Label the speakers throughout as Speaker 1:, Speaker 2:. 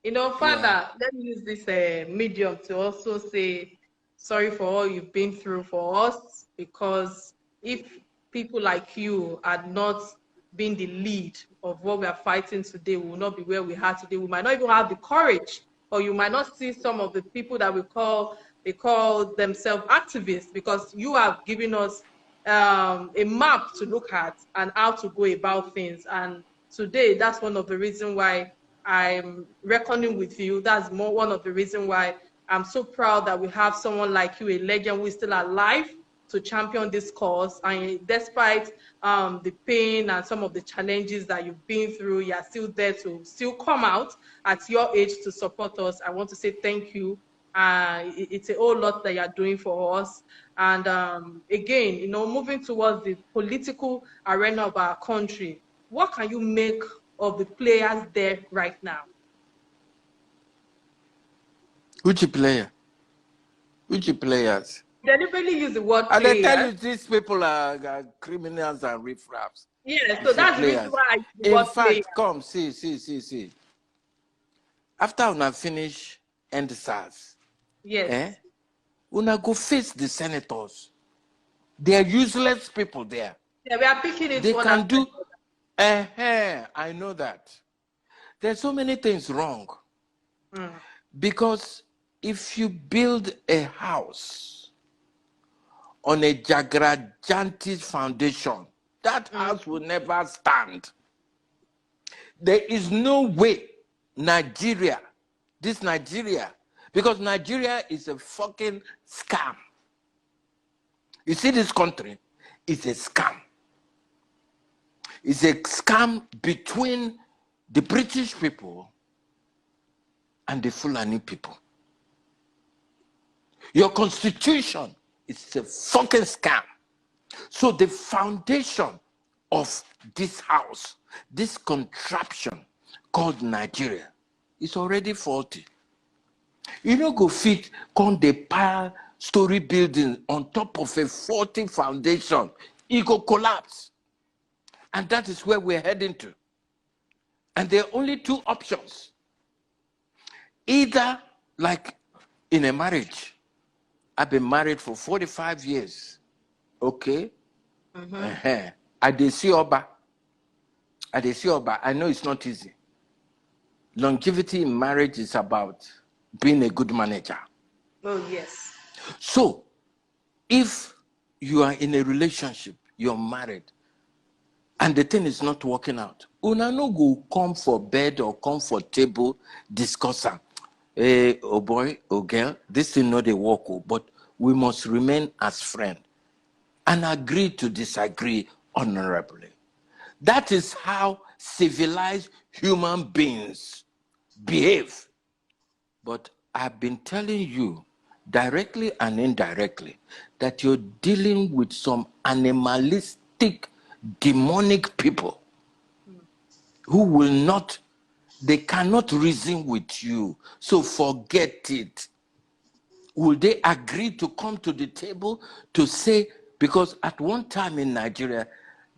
Speaker 1: You know,
Speaker 2: Yeah.
Speaker 1: Father, let me use this medium to also say sorry for all you've been through for us, because if people like you had not been the lead of what we are fighting today, we will not be where we are today. We might not even have the courage, or you might not see some of the people that they call themselves activists, because you have given us a map to look at and how to go about things. And today, that's one of the reasons why I'm reckoning with you. That's one of the reasons why I'm so proud that we have someone like you, a legend who is still alive, to champion this cause. And despite the pain and some of the challenges that you've been through, you're still there to still come out at your age to support us. I want to say thank you. It's a whole lot that you're doing for us. And again, you know, moving towards the political arena of our country, what can you make of the players there right now?
Speaker 2: Which player? Which players?
Speaker 1: Deliberately use the word
Speaker 2: And they tell
Speaker 1: players.
Speaker 2: you these people are criminals and riffraffs.
Speaker 1: Yeah,
Speaker 2: You
Speaker 1: so
Speaker 2: see,
Speaker 1: that's the reason
Speaker 2: players.
Speaker 1: why I use the
Speaker 2: In
Speaker 1: word player.
Speaker 2: fact, come, see. After una finish end SARS,
Speaker 1: Yes.
Speaker 2: una go face the senators. They are useless people there.
Speaker 1: Yeah, we are picking it
Speaker 2: They
Speaker 1: one
Speaker 2: can
Speaker 1: after
Speaker 2: do,
Speaker 1: the
Speaker 2: I know that. There's so many things wrong.
Speaker 1: other.
Speaker 2: Because if you build a house on a gigantic foundation, that house will never stand. There is no way Nigeria, because Nigeria is a fucking scam. You see, this country is a scam. It's a scam between the British people and the Fulani people. Your constitution is a fucking scam. So the foundation of this house, this contraption called Nigeria, is already faulty. You know, go fit con the pile story building on top of a faulty foundation, it go collapse. And that is where we're heading to. And there are only two options. Either, like in a marriage, I've been married for 45 years, okay? I dey see Oba. I know it's not easy. Longevity in marriage is about being a good manager.
Speaker 1: Oh, yes.
Speaker 2: So, if you are in a relationship, you're married, and the thing is not working out, una no go come for bed or come for table, discuss am. Hey, oh boy, oh girl, this thing no dey work, but we must remain as friends and agree to disagree honorably. That is how civilized human beings behave. But I've been telling you, directly and indirectly, that you're dealing with some animalistic, demonic people who will not, they cannot reason with you. So forget it. Will they agree to come to the table to say, because at one time in Nigeria,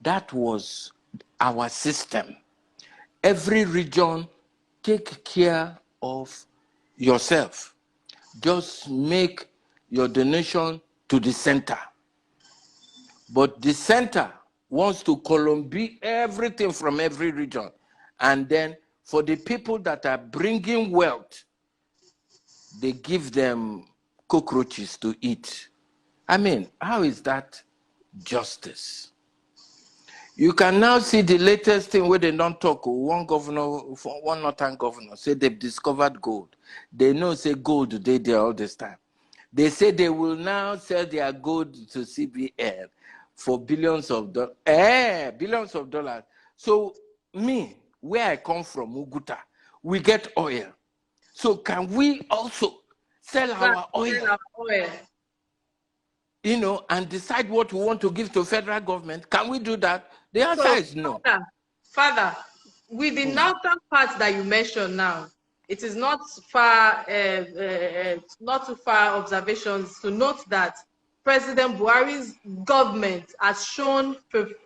Speaker 2: that was our system. Every region, take care of yourself. Just make your donation to the center. But the center wants to Colombia everything from every region. And then for the people that are bringing wealth, they give them cockroaches to eat. I mean, how is that justice? You can now see the latest thing where they don't talk. One governor, one northern governor, say they've discovered gold. They know say gold they there all this time. They say they will now sell their gold to CBN for billions of dollars. Billions of dollars. So me, where I come from, Uguta, we get oil. So can we also sell our oil? You know, and decide what we want to give to federal government? Can we do that? The answer is no.
Speaker 1: Father, with the northern part that you mentioned now, it is not far, not too far observations to note that President Buhari's government has shown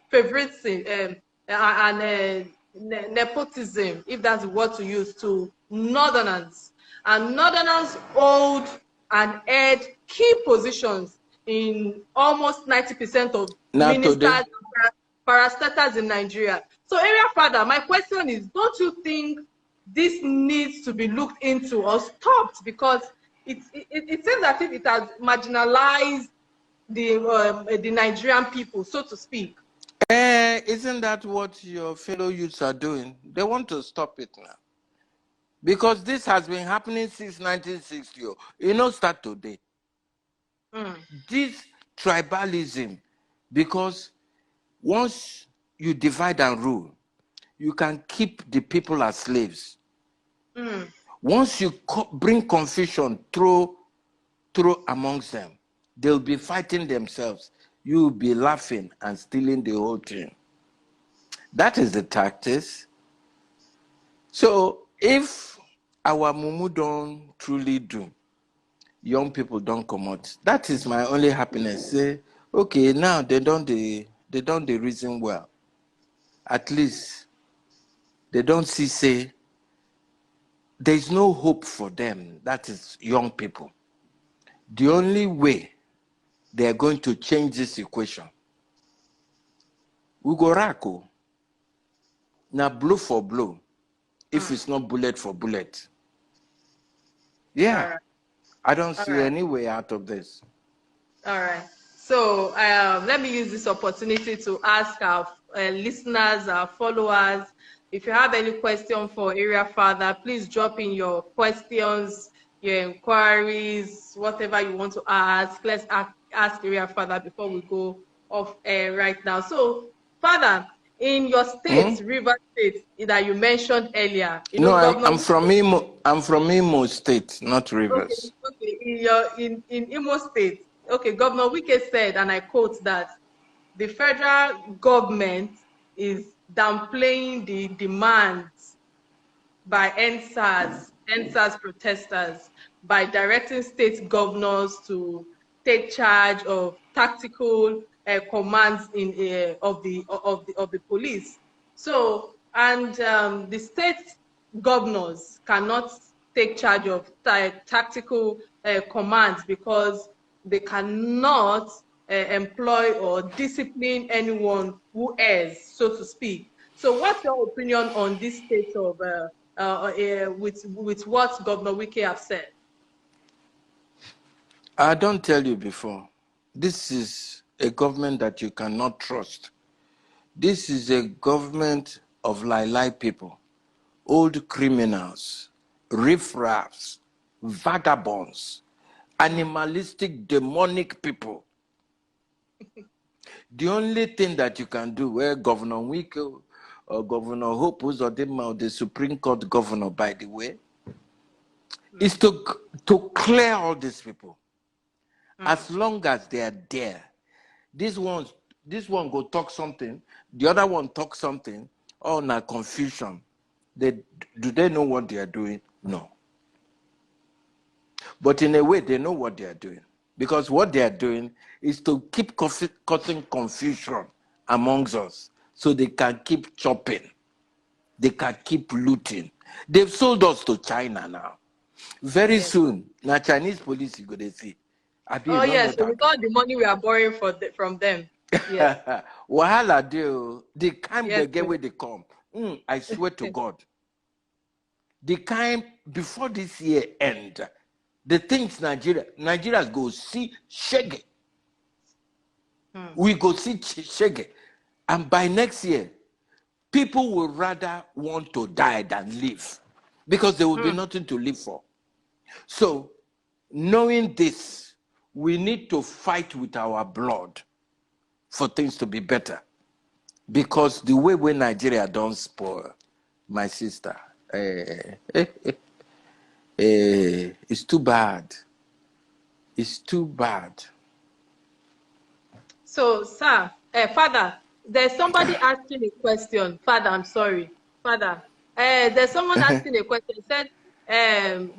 Speaker 1: favoritism and nepotism, if that's the word to use, to Northerners. And Northerners hold and held key positions in almost 90% of
Speaker 2: Now
Speaker 1: ministers
Speaker 2: today,
Speaker 1: and parastatals in Nigeria. So, Area Father, my question is, don't you think this needs to be looked into or stopped? Because it seems as if it has marginalized the Nigerian people, so to speak.
Speaker 2: isn't that what your fellow youths are doing? They want to stop it now. Because this has been happening since 1960. You know, start today. This tribalism, because once you divide and rule, you can keep the people as slaves. Once you bring confusion through amongst them, they'll be fighting themselves. You'll be laughing and stealing the whole thing. That is the tactics. So if our mumu don't truly do, young people don't come out. That is my only happiness. Say, okay, now they don't the reason well. At least they don't see say there's no hope for them. That is young people. The only way they're going to change this equation, we go racko. Now blow for blow, if it's not bullet for bullet. Yeah, I don't see any way out of this.
Speaker 1: All right. So let me use this opportunity to ask our listeners, our followers, if you have any question for Area Father, please drop in your questions, your inquiries, whatever you want to ask. Let's ask Area Father before we go off air right now. So, Father, in your state, River State, that you mentioned earlier, you know,
Speaker 2: I'm from Imo. I'm from Imo State, not Rivers.
Speaker 1: Okay. In Imo State, okay, Governor Wike said, and I quote, that the federal government is downplaying the demands by NSAS protesters by directing state governors to take charge of tactical commands of the police. So, and the state governors cannot take charge of tactical commands because they cannot employ or discipline anyone who errs, so to speak. So, what's your opinion on this state of with what Governor Wike have said?
Speaker 2: I don't tell you before. This is a government that you cannot trust. This is a government of lie people, old criminals, riffraffs, vagabonds, animalistic, demonic people. The only thing that you can do, where Governor Wike or Governor Hope Uzodinma, the Supreme Court governor, by the way, is to clear all these people. As long as they are there, this one go talk something, the other one talk something, all na confusion. Do they know what they are doing? No. But in a way, they know what they are doing. Because what they are doing is to keep causing confusion amongst us so they can keep chopping. They can keep looting. They've sold us to China now. Very soon, now Chinese police you go to see.
Speaker 1: Oh yes, so with all the money we are borrowing from them. Yes.
Speaker 2: Wahala deal. The kind they get where they come. I swear to God. The kind before this year end, the things Nigerians go see shege. We go see shege. And by next year, people will rather want to die than live because there will be nothing to live for. So, knowing this, we need to fight with our blood for things to be better. Because the way Nigeria don't spoil, my sister, it's too bad. It's too bad.
Speaker 1: So, sir, Father, there's somebody asking a question. Father, I'm sorry. Father, there's someone asking a question. He said,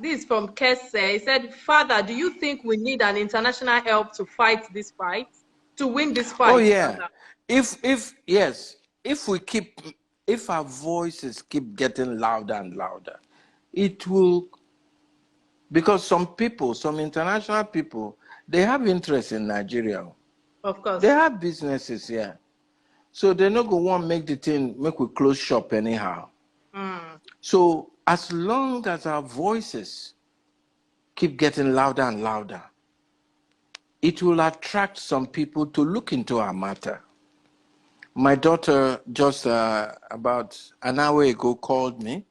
Speaker 1: this is from Kesse. He said, Father, do you think we need an international help to fight this fight? To win this fight?
Speaker 2: Oh, yeah.
Speaker 1: Father?
Speaker 2: If our voices keep getting louder and louder, it will, because some people, some international people, they have interest in Nigeria.
Speaker 1: Of
Speaker 2: They
Speaker 1: course.
Speaker 2: have businesses here. So they're not going to want to make the thing, make we close shop anyhow. So as long as our voices keep getting louder and louder, it will attract some people to look into our matter. My daughter just about an hour ago called me.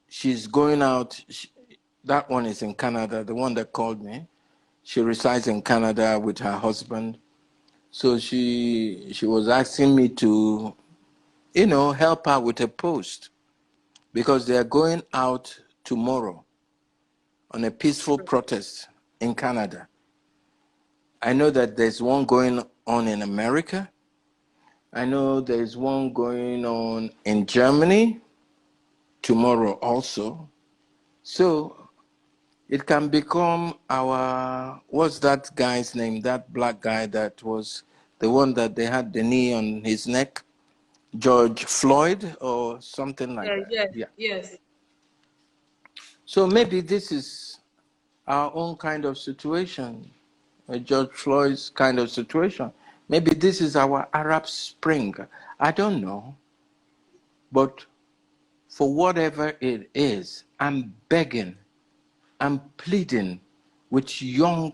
Speaker 2: She's going out. That one is in Canada, the one that called me. She resides in Canada with her husband. So she was asking me to, help her with a post because they are going out tomorrow on a peaceful protest in Canada. I know that there's one going on in America. I know there's one going on in Germany tomorrow also. So it can become what's that guy's name? That black guy that was the one that they had the knee on his neck? George Floyd or something like that.
Speaker 1: Yes,
Speaker 2: Yeah.
Speaker 1: yes.
Speaker 2: So maybe this is our own kind of situation, a George Floyd's kind of situation. Maybe this is our Arab Spring. I don't know. But for whatever it is, I'm begging, I'm pleading with young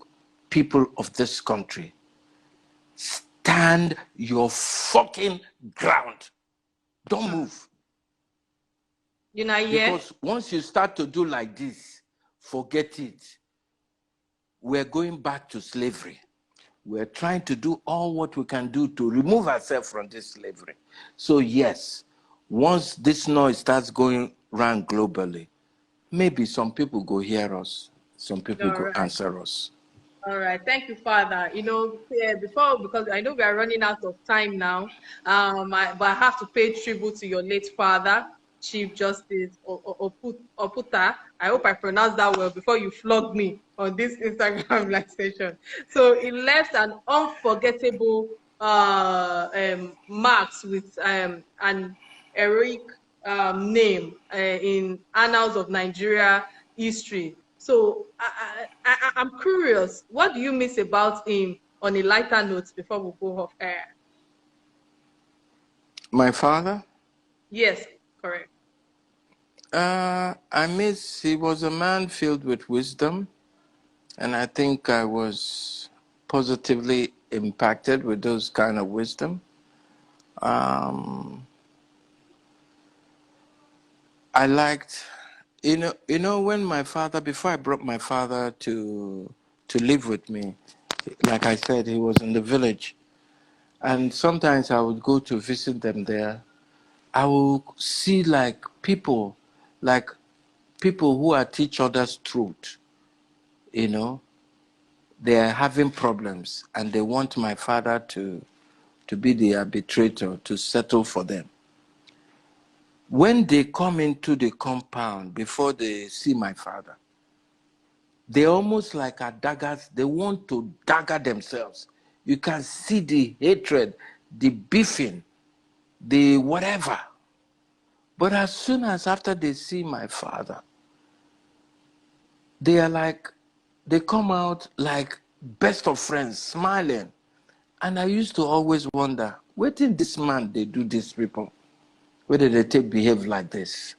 Speaker 2: people of this country. Stand your fucking ground. Don't move.
Speaker 1: You know, yeah.
Speaker 2: Because once you start to do like this, forget it. We're going back to slavery. We're trying to do all what we can do to remove ourselves from this slavery. So yes, once this noise starts going around globally, maybe some people go hear us, some people go answer us.
Speaker 1: All right, thank you, Father. Before, because I know we are running out of time now, but I have to pay tribute to your late father, Chief Justice Oputa. I hope I pronounced that well before you flog me on this Instagram live session. So he left an unforgettable marks with an heroic name in annals of Nigeria history. So I'm curious, what do you miss about him on a lighter note before we go off air?
Speaker 2: My father?
Speaker 1: Yes, correct.
Speaker 2: He was a man filled with wisdom, and I think I was positively impacted with those kind of wisdom. I liked, when my father, before I brought my father to live with me, like I said, he was in the village. And sometimes I would go to visit them there. I will see people who are teach others truth, they are having problems and they want my father to be the arbitrator, to settle for them. When they come into the compound before they see my father, they almost like are daggers. They want to dagger themselves. You can see the hatred, the beefing, the whatever. But as soon as after they see my father, they come out like best of friends, smiling. And I used to always wonder, where did this man they do these people? Where did they behave like this?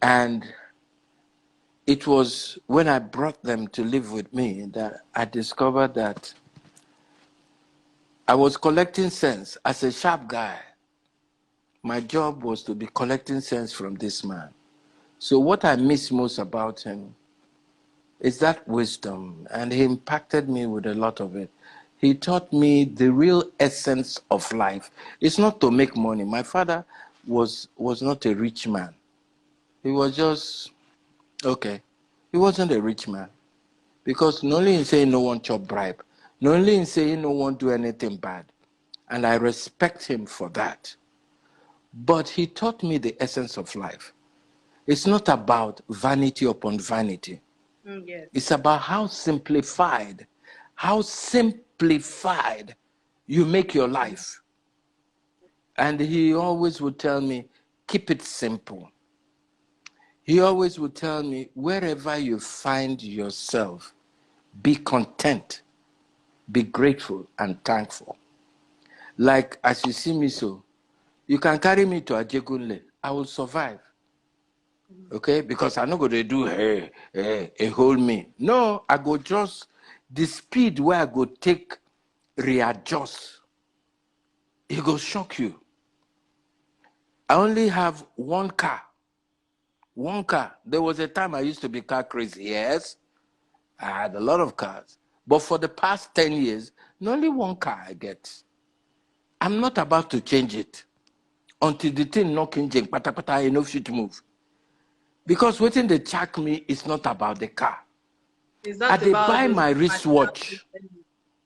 Speaker 2: And it was when I brought them to live with me that I discovered that I was collecting sense. As a sharp guy, my job was to be collecting sense from this man. So what I miss most about him is that wisdom, and he impacted me with a lot of it. He taught me the real essence of life. It's not to make money. My father was not a rich man. He was just, okay. He wasn't a rich man. Because not only in saying no one chop bribe, not only in saying no one do anything bad, and I respect him for that. But he taught me the essence of life. It's not about vanity upon vanity.
Speaker 1: Yes.
Speaker 2: It's about how simplified you make your life. And he always would tell me, keep it simple. He always would tell me, wherever you find yourself, be content, be grateful and thankful. Like as you see me so, you can carry me to Ajegunle, I will survive. Okay, because I'm not going to do a hold me. No, I go just the speed where I go take readjust. It go shock you. I only have one car. One car. There was a time I used to be car crazy. Yes, I had a lot of cars. But for the past 10 years, only one car I get. I'm not about to change it until the thing not changing. Pata pata, enough shit move. Because waiting they check me is not about the car.
Speaker 1: It's not
Speaker 2: I
Speaker 1: about
Speaker 2: buy
Speaker 1: those
Speaker 2: my wristwatch.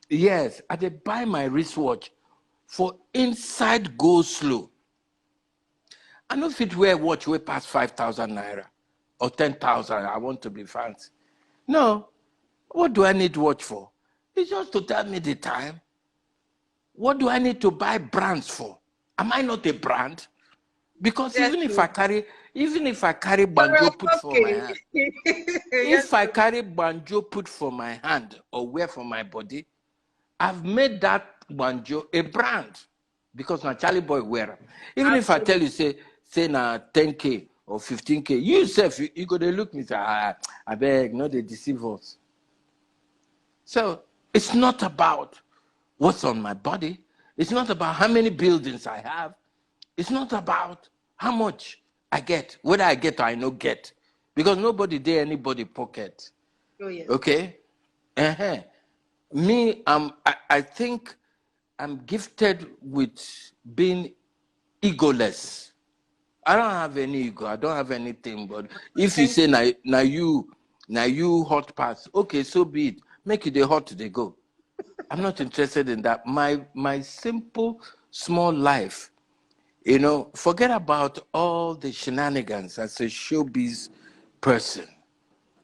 Speaker 2: Yes, I buy my wristwatch for inside go slow. I know if it wear watch way past 5,000 naira or 10,000. I want to be fancy. No, what do I need watch for? It's just to tell me the time. What do I need to buy brands for? Am I not a brand? Because
Speaker 1: yes,
Speaker 2: even if I carry banjo put for my hand, if I carry banjo put for my hand or wear for my body, I've made that banjo a brand because my Charlie boy wear them. Even if I tell you say na 10K or 15K, you yourself you go to look me say I beg, no they deceive us. So it's not about what's on my body. It's not about how many buildings I have. It's not about how much I get, whether I get or I no get, because nobody dare anybody pocket.
Speaker 1: Oh, yes.
Speaker 2: Okay? Uh-huh. Me, I think I'm gifted with being egoless. I don't have any ego. I don't have anything. But if you say now you hot pass, okay, so be it. Make it the hot they go. I'm not interested in that. My simple small life, forget about all the shenanigans as a showbiz person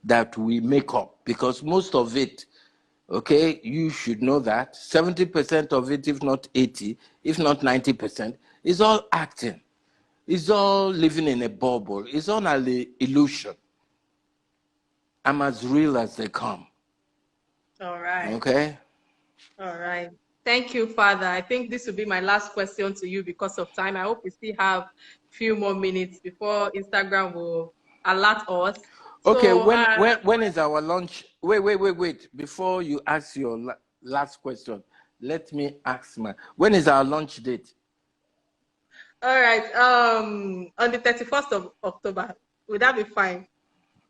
Speaker 2: that we make up, because most of it, okay, you should know that 70% of it, if not 80, if not 90%, is all acting. It's all living in a bubble. It's all an illusion. I'm as real as they come.
Speaker 1: All right.
Speaker 2: Okay?
Speaker 1: All right. Thank you, Father. I think this will be my last question to you because of time. I hope we still have a few more minutes before Instagram will alert us.
Speaker 2: Okay,
Speaker 1: So,
Speaker 2: when is our lunch? Wait. Before you ask your last question, let me ask when is our lunch date?
Speaker 1: all right. On the 31st of October, would that be fine?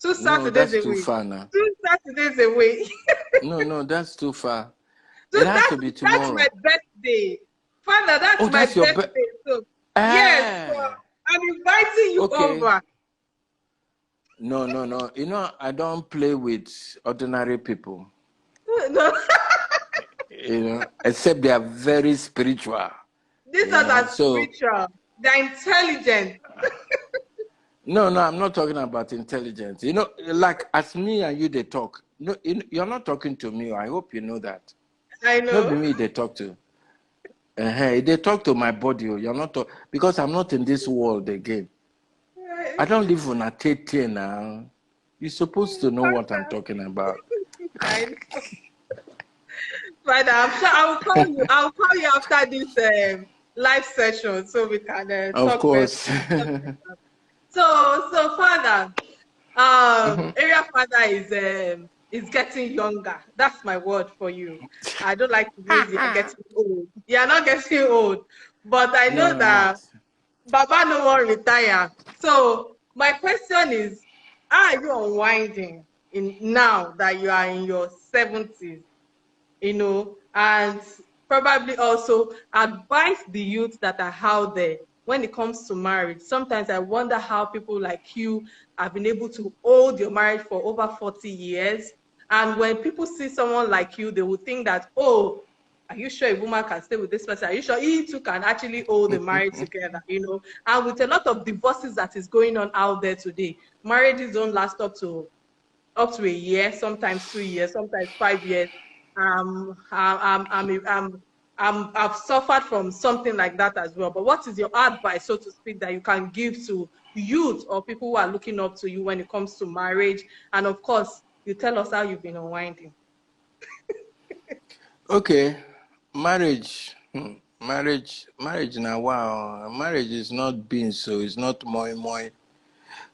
Speaker 2: No,
Speaker 1: Saturdays
Speaker 2: that's too
Speaker 1: away.
Speaker 2: far now.
Speaker 1: 2 Saturdays away.
Speaker 2: No, that's too far.
Speaker 1: So
Speaker 2: It has to be
Speaker 1: that's
Speaker 2: tomorrow.
Speaker 1: my birthday. Father, that's my
Speaker 2: that's your
Speaker 1: birthday. So, yes, so I'm inviting you over.
Speaker 2: No. I don't play with ordinary people.
Speaker 1: No.
Speaker 2: Except they are very spiritual.
Speaker 1: These are spiritual. They're intelligent.
Speaker 2: No, I'm not talking about intelligence. Like as me and you, they talk. No, you're not talking to me. I hope you know that.
Speaker 1: I know.
Speaker 2: Not be me they talk to. They talk to my body. You're not because I'm not in this world again. I don't live on a tate now. You're supposed to know what I'm talking about.
Speaker 1: I know. But I'm sure I'll call you. I'll call you after this live session so we can
Speaker 2: Of
Speaker 1: talk
Speaker 2: course.
Speaker 1: So Father, area Father is getting younger. That's my word for you. I don't like to use you're getting old. You're not getting old, but I know that Baba no one retire. So my question is, how are you unwinding in now that you are in your 70s? And probably also advise the youth that are out there when it comes to marriage. Sometimes I wonder how people like you have been able to hold your marriage for over 40 years. And when people see someone like you, they will think that, oh, are you sure a woman can stay with this person? Are you sure he too can actually hold the marriage together? And with a lot of divorces that is going on out there today, marriages don't last up to a year, sometimes 2 years, sometimes 5 years. I've suffered from something like that as well. But what is your advice, so to speak, that you can give to youth or people who are looking up to you when it comes to marriage? And of course, you tell us how you've been unwinding.
Speaker 2: Okay, marriage. Marriage now, wow. Marriage is not being so, it's not moi moi.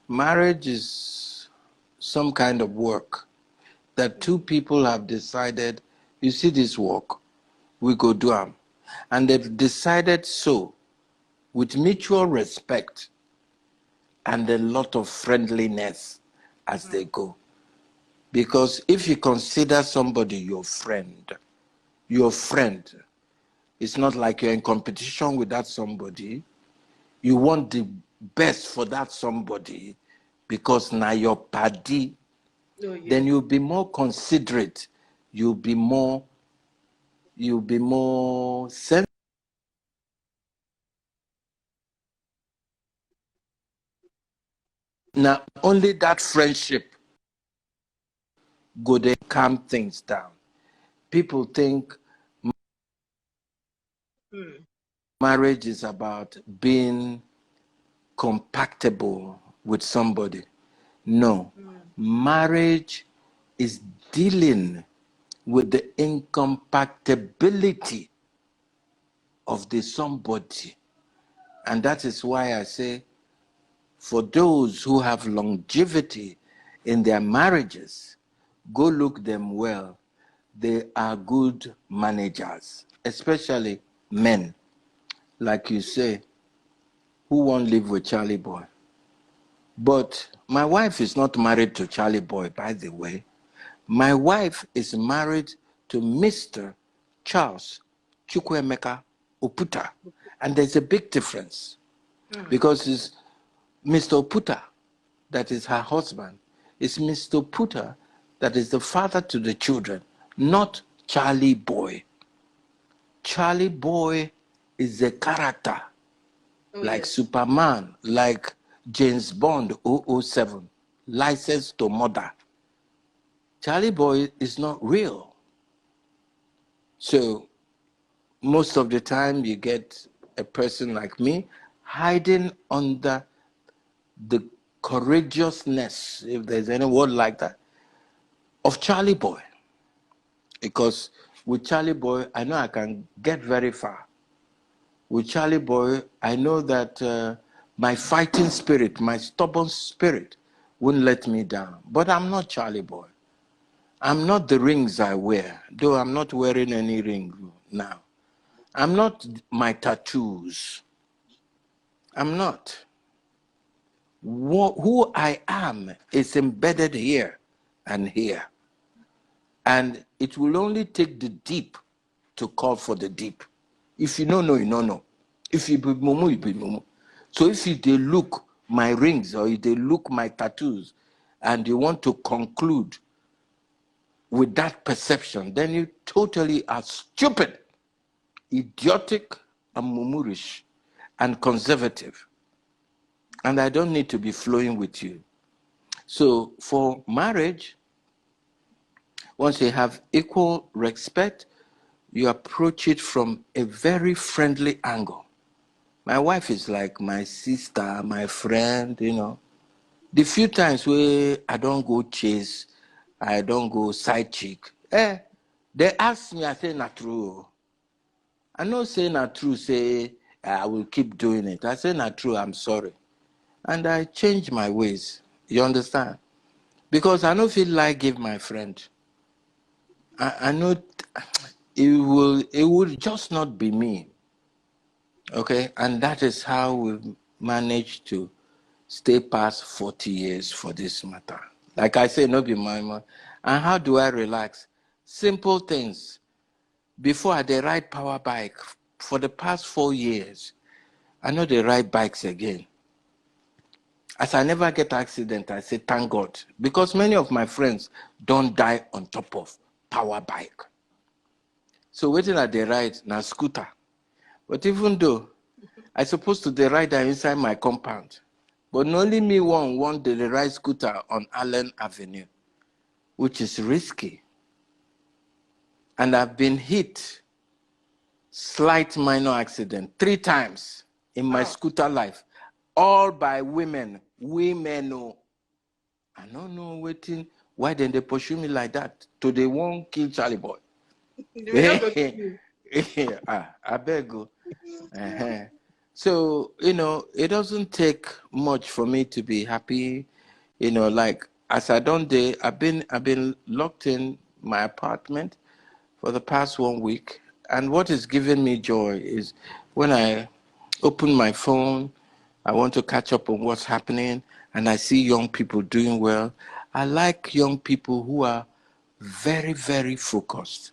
Speaker 2: Marriage is some kind of work that two people have decided, you see this work, we go do them. And they've decided so with mutual respect and a lot of friendliness as they go. Because if you consider somebody your friend, it's not like you're in competition with that somebody. You want the best for that somebody because now you're paddy.
Speaker 1: Oh, yeah.
Speaker 2: Then you'll be more considerate. You'll be more sensitive. Now only that friendship go they calm things down. People think marriage is about being compatible with somebody. No, marriage is dealing with the incompatibility of the somebody. And that is why I say, for those who have longevity in their marriages, go look them well. They are good managers, especially men. Like you say, who won't live with Charlie Boy? But my wife is not married to Charlie Boy, by the way. My wife is married to Mr. Charles Chukwuemeka Oputa. And there's a big difference because it's Mr. Oputa that is her husband. It's Mr. Oputa that is the father to the children, not Charlie Boy. Charlie Boy is a character like
Speaker 1: Yes.
Speaker 2: Superman, like James Bond 007, License to Murder. Charlie Boy is not real. So most of the time you get a person like me hiding under the courageousness, if there's any word like that, of Charlie Boy. Because with Charlie Boy, I know I can get very far. With Charlie Boy, I know that my fighting spirit, my stubborn spirit won't let me down. But I'm not Charlie Boy. I'm not the rings I wear, though I'm not wearing any ring now. I'm not my tattoos. I'm not. Who I am is embedded here and here. And it will only take the deep to call for the deep. If you don't know, you don't know. If you be mumu, you be mumu. So if you they look my rings or if they look my tattoos and you want to conclude with that perception, then you totally are stupid, idiotic, and mumurish, and conservative. And I don't need to be flowing with you. So for marriage, once you have equal respect, you approach it from a very friendly angle. My wife is like my sister, my friend, you know. The few times where I don't go chase, I don't go side chick, they ask me, I say, not true. I know say not true, say, I will keep doing it. I say not true, I'm sorry. And I change my ways. You understand? Because I don't feel like give my friend. I know it will just not be me. Okay? And that is how we've managed to stay past 40 years for this matter. Like I say, no be my man. And how do I relax? Simple things. Before I dey ride power bike for the past 4 years, I know they ride bikes again. As I never get accident, I say thank God. Because many of my friends don't die on top of power bike. So waiting at the ride, na scooter. But even though I supposed to the ride inside my compound, but only me want the ride scooter on Allen Avenue, which is risky. And I've been hit, slight minor accident, 3 times in my scooter life. all by women. Women, oh. I don't know waiting. Why then they pursue me like that? So they won't kill Charlie boy.
Speaker 1: We not go to you.
Speaker 2: I beg you. Uh-huh. So, it doesn't take much for me to be happy. Like as I don't day, I've been locked in my apartment for the past 1 week. And what is giving me joy is when I open my phone, I want to catch up on what's happening, and I see young people doing well. I like young people who are very, very focused,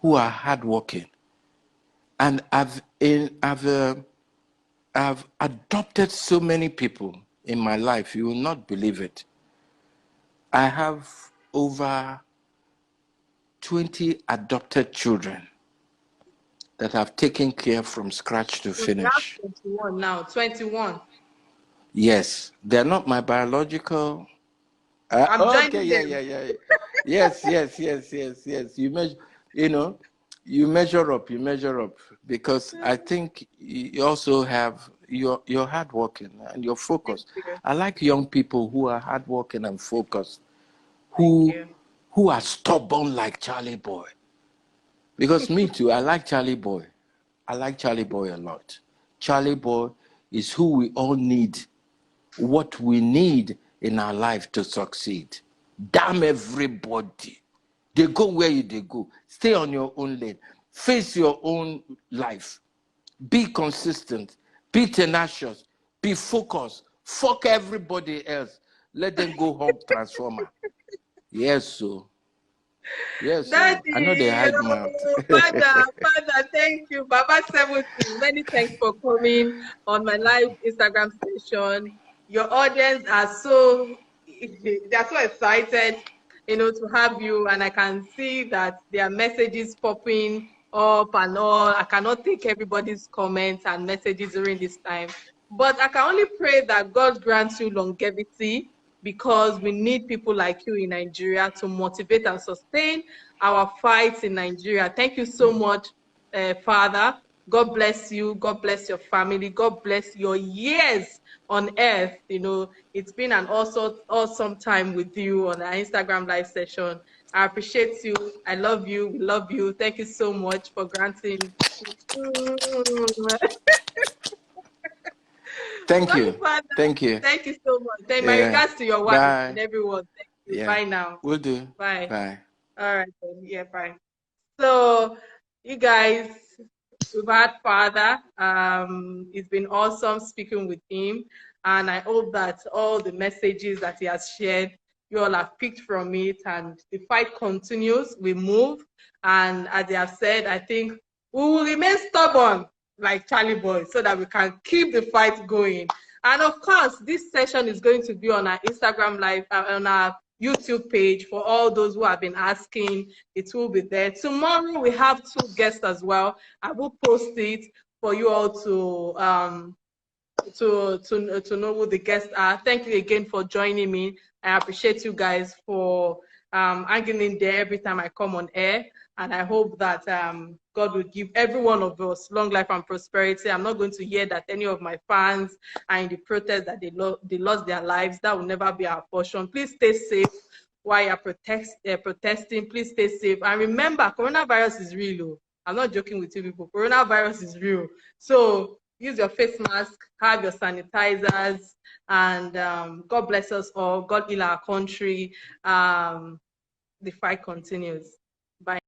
Speaker 2: who are hardworking. And I've adopted so many people in my life, you will not believe it. I have over 20 adopted children that I've taken care from scratch to
Speaker 1: So you have
Speaker 2: finish.
Speaker 1: 21 now, 21.
Speaker 2: Yes, they're not my biological.
Speaker 1: I'm
Speaker 2: Okay,
Speaker 1: joining
Speaker 2: yeah,
Speaker 1: them.
Speaker 2: yeah, yeah. Yes, yes, yes, yes, yes. You know, you measure up, because I think you also have you're hardworking and you're
Speaker 1: Thank
Speaker 2: focused.
Speaker 1: you.
Speaker 2: I like young people who are hardworking and focused,
Speaker 1: Thank
Speaker 2: who
Speaker 1: you.
Speaker 2: who are stubborn like Charlie Boy. Because me too, I like Charlie Boy. I like Charlie Boy a lot. Charlie Boy is who we all need, what we need in our life to succeed. Damn everybody. They go where they go. Stay on your own lane. Face your own life. Be consistent. Be tenacious. Be focused. Fuck everybody else. Let them go home transformer. Yes, so. Yes, so. I know they
Speaker 1: Daddy,
Speaker 2: hide mouth.
Speaker 1: Father, thank you. Baba 70, many thanks for coming on my live Instagram session. Your audience are they're so excited, to have you, and I can see that there are messages popping up and all. I cannot take everybody's comments and messages during this time, but I can only pray that God grants you longevity, because we need people like you in Nigeria to motivate and sustain our fights in Nigeria. Thank you so much, Father. God bless you. God bless your family. God bless your years on earth. It's been an awesome time with you on our Instagram live session. I appreciate you. I love you. We love you. Thank you so much for granting.
Speaker 2: Thank
Speaker 1: Bye,
Speaker 2: you.
Speaker 1: Father.
Speaker 2: Thank you.
Speaker 1: Thank you so much. Then my
Speaker 2: Yeah.
Speaker 1: regards to your wife and
Speaker 2: Bye.
Speaker 1: everyone. Thank you.
Speaker 2: Yeah.
Speaker 1: Bye now.
Speaker 2: We'll do.
Speaker 1: Bye.
Speaker 2: Bye.
Speaker 1: All right then. Yeah, bye. So you guys, we've had Father. It's been awesome speaking with him. And I hope that all the messages that he has shared, you all have picked from it, and the fight continues. We move. And as they have said, I think we will remain stubborn like Charlie Boy so that we can keep the fight going. And of course, this session is going to be on our Instagram live, on our YouTube page for all those who have been asking. It will be there. Tomorrow we have 2 guests as well. I will post it for you all to know who the guests are. Thank you again for joining me. I appreciate you guys for hanging in there every time I come on air. And I hope that God will give every one of us long life and prosperity. I'm not going to hear that any of my fans are in the protest that they lost their lives. That will never be our portion. Please stay safe while you're protesting. Please stay safe. And remember, coronavirus is real. I'm not joking with you people. Coronavirus is real. So use your face mask, have your sanitizers, and God bless us all. God heal our country. The fight continues. Bye.